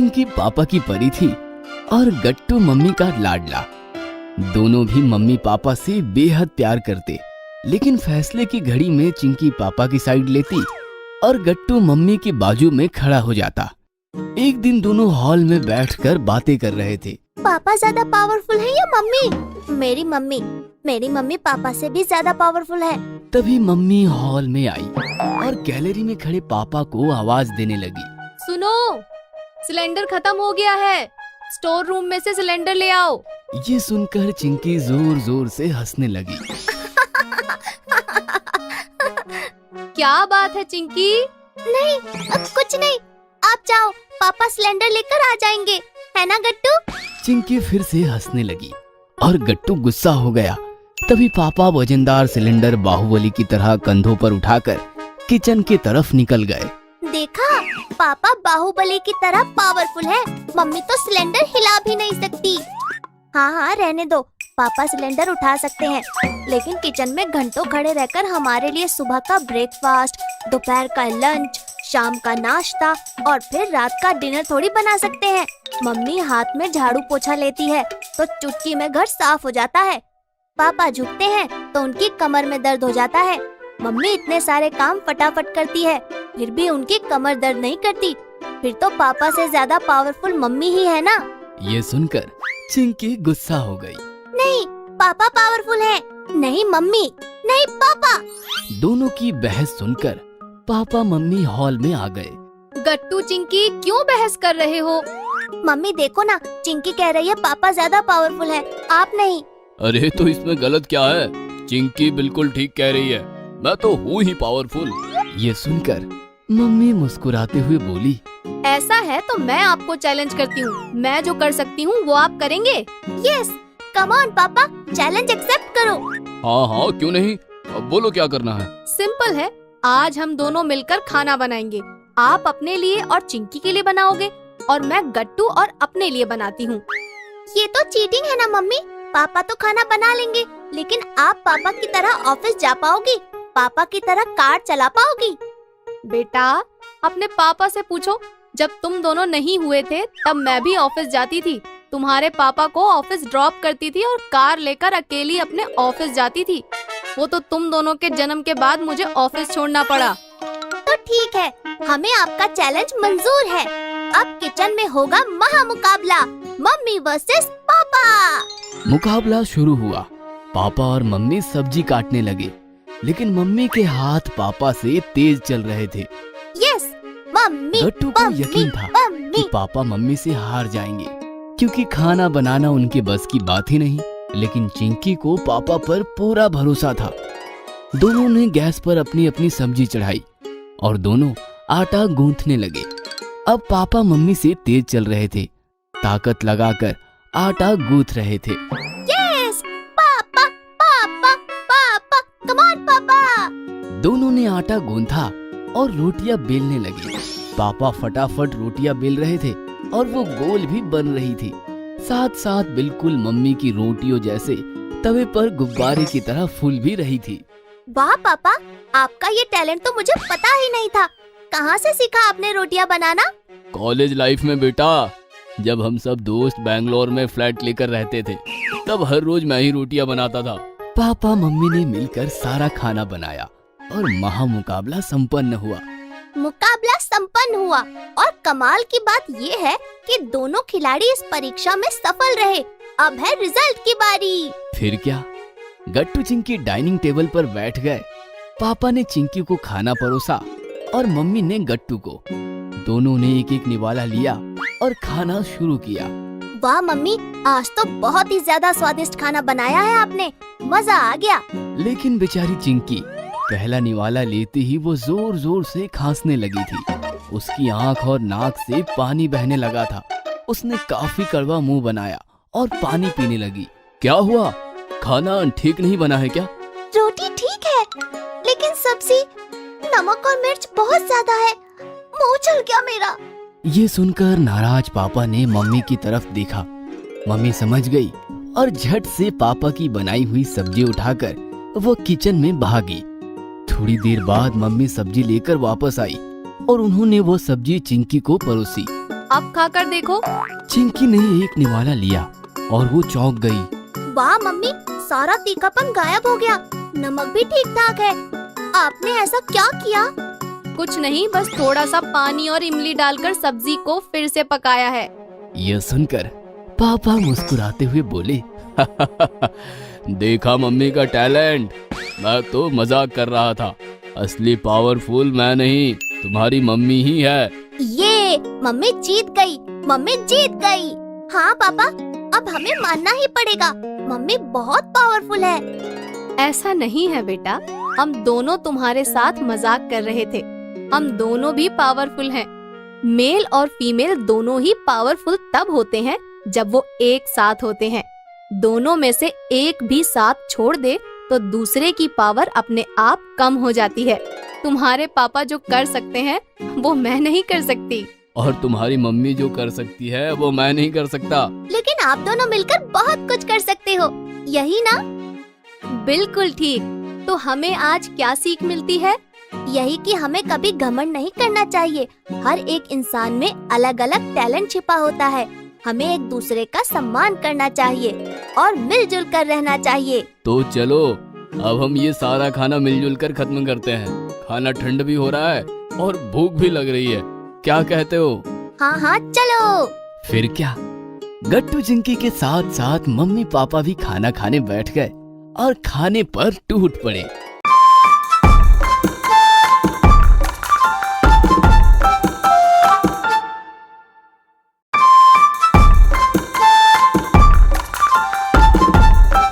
चिंकी पापा की परी थी और गट्टू मम्मी का लाडला। दोनों भी मम्मी पापा से बेहद प्यार करते, लेकिन फैसले की घड़ी में चिंकी पापा की साइड लेती और गट्टू मम्मी के बाजू में खड़ा हो जाता। एक दिन दोनों हॉल में बैठकर बातें कर रहे थे। पापा ज्यादा पावरफुल है या मम्मी? मेरी मम्मी पापा से भी ज्यादा पावरफुल है। तभी मम्मी हॉल में आई और गैलरी में खड़े पापा को आवाज देने लगी। सुनो, सिलेंडर खत्म हो गया है, स्टोर रूम में से सिलेंडर ले आओ। ये सुनकर चिंकी जोर जोर से हंसने लगी। क्या बात है चिंकी? नहीं, कुछ नहीं, आप जाओ, पापा सिलेंडर लेकर आ जाएंगे, है ना गट्टू? चिंकी फिर से हंसने लगी और गट्टू गुस्सा हो गया। तभी पापा वजनदार सिलेंडर बाहुबली की तरह कंधों पर उठाकर किचन की तरफ निकल गए। देखा, पापा बाहुबली की तरह पावरफुल है, मम्मी तो सिलेंडर हिला भी नहीं सकती। हाँ, रहने दो, पापा सिलेंडर उठा सकते हैं, लेकिन किचन में घंटों खड़े रहकर हमारे लिए सुबह का ब्रेकफास्ट, दोपहर का लंच, शाम का नाश्ता और फिर रात का डिनर थोड़ी बना सकते हैं। मम्मी हाथ में झाड़ू पोछा लेती है तो चुटकी में घर साफ हो जाता है। पापा झुकते हैं तो उनकी कमर में दर्द हो जाता है। मम्मी इतने सारे काम फटाफट करती है, फिर भी उनकी कमर दर्द नहीं करती। फिर तो पापा से ज्यादा पावरफुल मम्मी ही है ना। ये सुनकर चिंकी गुस्सा हो गई। नहीं, पापा पावरफुल है, नहीं मम्मी, नहीं पापा। दोनों की बहस सुनकर पापा मम्मी हॉल में आ गए। गट्टू चिंकी क्यों बहस कर रहे हो? मम्मी देखो ना, चिंकी कह रही है पापा ज्यादा पावरफुल है, आप नहीं। अरे तो इसमें गलत क्या है? चिंकी बिल्कुल ठीक कह रही है, मैं तो हूँ ही पावरफुल। ये सुनकर मम्मी मुस्कुराते हुए बोली, ऐसा है तो मैं आपको चैलेंज करती हूँ, मैं जो कर सकती हूँ वो आप करेंगे? यस, कम ऑन पापा, चैलेंज एक्सेप्ट करो। हाँ, क्यों नहीं, अब बोलो क्या करना है। सिंपल है, आज हम दोनों मिलकर खाना बनाएंगे। आप अपने लिए और चिंकी के लिए बनाओगे और मैं गट्टू और अपने लिए बनाती हूँ। ये तो चीटिंग है ना मम्मी, पापा तो खाना बना लेंगे, लेकिन आप पापा की तरह ऑफिस जा पाओगी, पापा की तरह कार चला पाओगी? बेटा, अपने पापा से पूछो, जब तुम दोनों नहीं हुए थे तब मैं भी ऑफिस जाती थी, तुम्हारे पापा को ऑफिस ड्रॉप करती थी और कार लेकर अकेली अपने ऑफिस जाती थी। वो तो तुम दोनों के जन्म के बाद मुझे ऑफिस छोड़ना पड़ा। तो ठीक है, हमें आपका चैलेंज मंजूर है। अब किचन में होगा महामुकाबला, मम्मी वर्सेस पापा। मुकाबला शुरू हुआ। पापा और मम्मी सब्जी काटने लगे, लेकिन मम्मी के हाथ पापा से तेज चल रहे थे। Yes, mummy. गट्टू को यकीन था कि पापा मम्मी से हार जाएंगे, क्योंकि खाना बनाना उनके बस की बात ही नहीं। लेकिन चिंकी को पापा पर पूरा भरोसा था। दोनों ने गैस पर अपनी अपनी सब्जी चढ़ाई और दोनों आटा गूंथने लगे। अब पापा मम्मी से तेज चल रहे थे, ताकत लगाकर आटा गूंथ रहे थे। यस, पापा पापा पापा, कम ऑन पापा। दोनों ने आटा गूंथा और रोटियां बेलने लगे। पापा फटाफट रोटियां बेल रहे थे और वो गोल भी बन रही थी, साथ साथ बिल्कुल मम्मी की रोटियों जैसे तवे पर गुब्बारे की तरह फूल भी रही थी। वाह पापा, आपका ये टैलेंट तो मुझे पता ही नहीं था। कहाँ से सीखा आपने रोटियां बनाना? कॉलेज लाइफ में बेटा, जब हम सब दोस्त बैंगलोर में फ्लैट लेकर रहते थे, तब हर रोज मैं ही रोटियां बनाता था। पापा मम्मी ने मिलकर सारा खाना बनाया और महामुकाबला संपन्न हुआ। मुकाबला संपन्न हुआ और कमाल की बात ये है कि दोनों खिलाड़ी इस परीक्षा में सफल रहे। अब है रिजल्ट की बारी। फिर क्या, गट्टू चिंकी डाइनिंग टेबल पर बैठ गए। पापा ने चिंकी को खाना परोसा और मम्मी ने गट्टू को। दोनों ने एक एक निवाला लिया और खाना शुरू किया। वाह मम्मी, आज तो बहुत ही ज्यादा स्वादिष्ट खाना बनाया है आपने, मजा आ गया। लेकिन बेचारी चिंकी पहला निवाला लेते ही वो जोर जोर से खांसने लगी थी। उसकी आंख और नाक से पानी बहने लगा था। उसने काफी कड़वा मुंह बनाया और पानी पीने लगी। क्या हुआ, खाना ठीक नहीं बना है क्या? रोटी ठीक है, लेकिन सब्जी, नमक और मिर्च बहुत ज्यादा है, मुंह जल गया मेरा। ये सुनकर नाराज पापा ने मम्मी की तरफ देखा। मम्मी समझ गई और झट से पापा की बनाई हुई सब्जी उठाकर वो किचन में भागी। थोड़ी देर बाद मम्मी सब्जी लेकर वापस आई और उन्होंने वो सब्जी चिंकी को परोसी। अब खाकर देखो। चिंकी ने एक निवाला लिया और वो चौंक गई। वाह मम्मी, सारा तीखापन गायब हो गया, नमक भी ठीक ठाक है। आपने ऐसा क्या किया? कुछ नहीं, बस थोड़ा सा पानी और इमली डालकर सब्जी को फिर से पकाया है। यह सुनकर पापा मुस्कुराते हुए बोले, देखा मम्मी का टैलेंट। मैं तो मजाक कर रहा था, असली पावरफुल मैं नहीं, तुम्हारी मम्मी ही है। ये मम्मी जीत गई, मम्मी जीत गई। हाँ पापा, अब हमें मानना ही पड़ेगा, मम्मी बहुत पावरफुल है। ऐसा नहीं है बेटा, हम दोनों तुम्हारे साथ मजाक कर रहे थे। हम दोनों भी पावरफुल हैं। मेल और फीमेल दोनों ही पावरफुल तब होते हैं जब वो एक साथ होते हैं। दोनों में से एक भी साथ छोड़ दे तो दूसरे की पावर अपने आप कम हो जाती है। तुम्हारे पापा जो कर सकते हैं वो मैं नहीं कर सकती। और तुम्हारी मम्मी जो कर सकती है वो मैं नहीं कर सकता। लेकिन आप दोनों मिलकर बहुत कुछ कर सकते हो, यही ना? बिल्कुल ठीक। तो हमें आज क्या सीख मिलती है? यही कि हमें कभी घमंड नहीं करना चाहिए। हर एक इंसान में अलग अलग टैलेंट छिपा होता है। हमें एक दूसरे का सम्मान करना चाहिए और मिलजुल कर रहना चाहिए। तो चलो अब हम ये सारा खाना मिलजुल कर खत्म करते हैं। खाना ठंड भी हो रहा है और भूख भी लग रही है, क्या कहते हो? हाँ हाँ चलो। फिर क्या, गट्टू चिंकी के साथ साथ मम्मी पापा भी खाना खाने बैठ गए और खाने पर टूट पड़े।